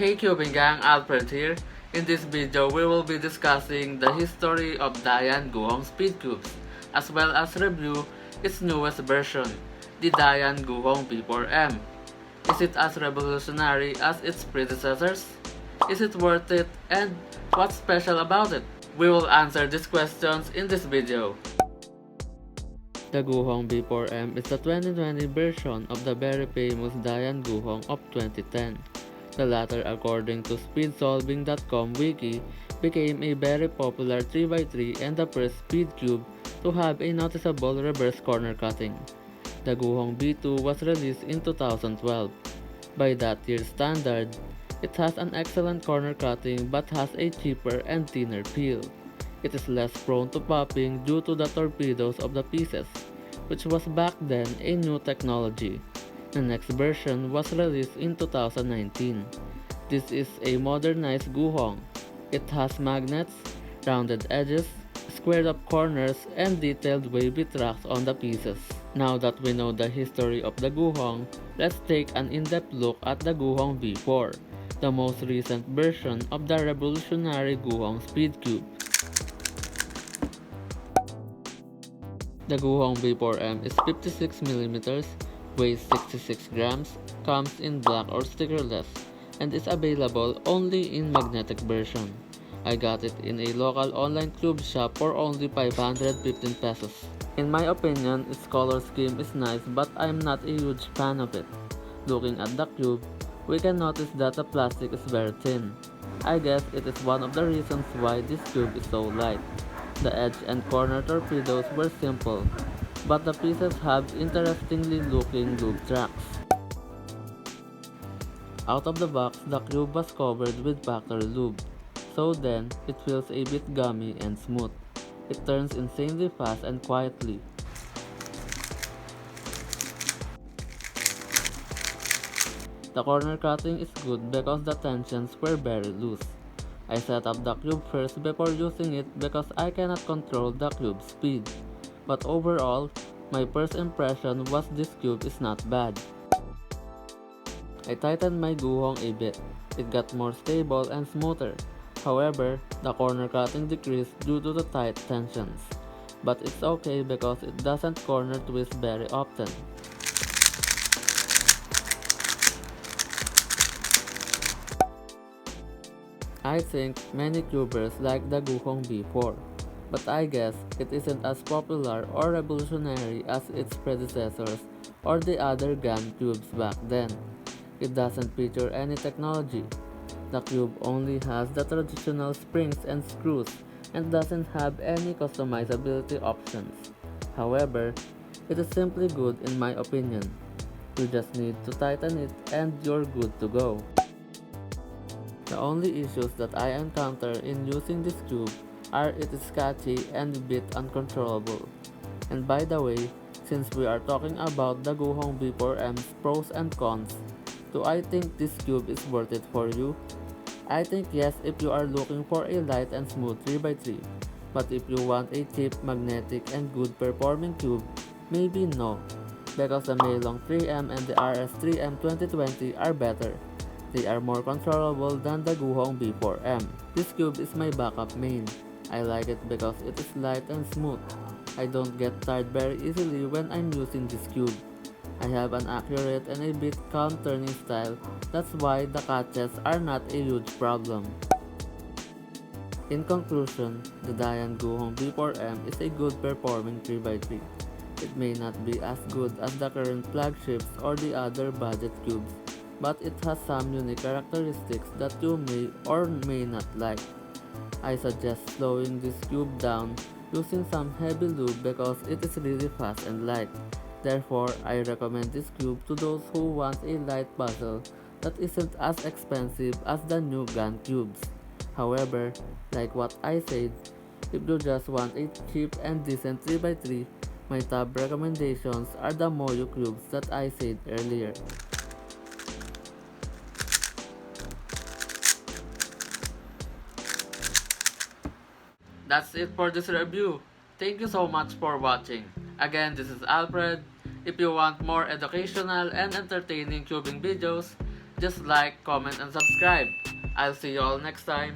Hey Cubing Gang, Alfred here. In this video, we will be discussing the history of DaYan GuHong Speed Cubes, as well as review its newest version, the DaYan GuHong V4M. Is it as revolutionary as its predecessors? Is it worth it? And what's special about it? We will answer these questions in this video. The GuHong V4M is the 2020 version of the very famous DaYan GuHong of 2010. The latter, according to speedsolving.com wiki, became a very popular 3x3 and the first speed cube to have a noticeable reverse corner cutting. The GuHong V2 was released in 2012. By that year's standard, it has an excellent corner cutting but has a cheaper and thinner peel. It is less prone to popping due to the torpedoes of the pieces, which was back then a new technology. The next version was released in 2019. This is a modernized GuHong. It has magnets, rounded edges, squared up corners, and detailed wavy tracks on the pieces. Now that we know the history of the GuHong, let's take an in-depth look at the GuHong V4, the most recent version of the revolutionary GuHong Speed Cube. The GuHong V4M is 56mm, weighs 66 grams, comes in black or stickerless, and is available only in magnetic version. I got it in a local online cube shop for only 515 pesos. In my opinion, its color scheme is nice, but I'm not a huge fan of it. Looking at the cube, we can notice that the plastic is very thin. I guess it is one of the reasons why this cube is so light. The edge and corner torpedoes were simple, but the pieces have interestingly looking lube tracks. Out of the box, the cube was covered with factory lube, so then it feels a bit gummy and smooth. It turns insanely fast and quietly. The corner cutting is good because the tensions were very loose. I set up the cube first before using it because I cannot control the cube's speed. But overall, my first impression was this cube is not bad. I tightened my GuHong a bit. It got more stable and smoother. However, the corner cutting decreased due to the tight tensions. But it's okay because it doesn't corner twist very often. I think many cubers like the GuHong V4. But I guess it isn't as popular or revolutionary as its predecessors or the other GaN cubes back then. It doesn't feature any technology. The cube only has the traditional springs and screws and doesn't have any customizability options. However, it is simply good in my opinion. You just need to tighten it and you're good to go. The only issues that I encounter in using this cube are it is sketchy and a bit uncontrollable. And by the way, since we are talking about the GuHong V4M's pros and cons, do I think this cube is worth it for you? I think yes if you are looking for a light and smooth 3x3, but if you want a cheap, magnetic, and good performing cube, maybe no, because the Meilong 3M and the RS3M 2020 are better. They are more controllable than the GuHong V4M. This cube is my backup main. I like it because it is light and smooth. I don't get tired very easily when I'm using this cube. I have an accurate and a bit calm turning style, that's why the catches are not a huge problem. In conclusion, the DaYan GuHong V4M is a good performing 3x3. It may not be as good as the current flagships or the other budget cubes, but it has some unique characteristics that you may or may not like. I suggest slowing this cube down using some heavy lube because it is really fast and light. Therefore, I recommend this cube to those who want a light puzzle that isn't as expensive as the new GaN cubes. However, like what I said, if you just want a cheap and decent 3x3, my top recommendations are the Moyo cubes that I said earlier. That's it for this review. Thank you so much for watching. Again, this is Alfred. If you want more educational and entertaining cubing videos, Just like, comment, and subscribe. I'll see you all next time.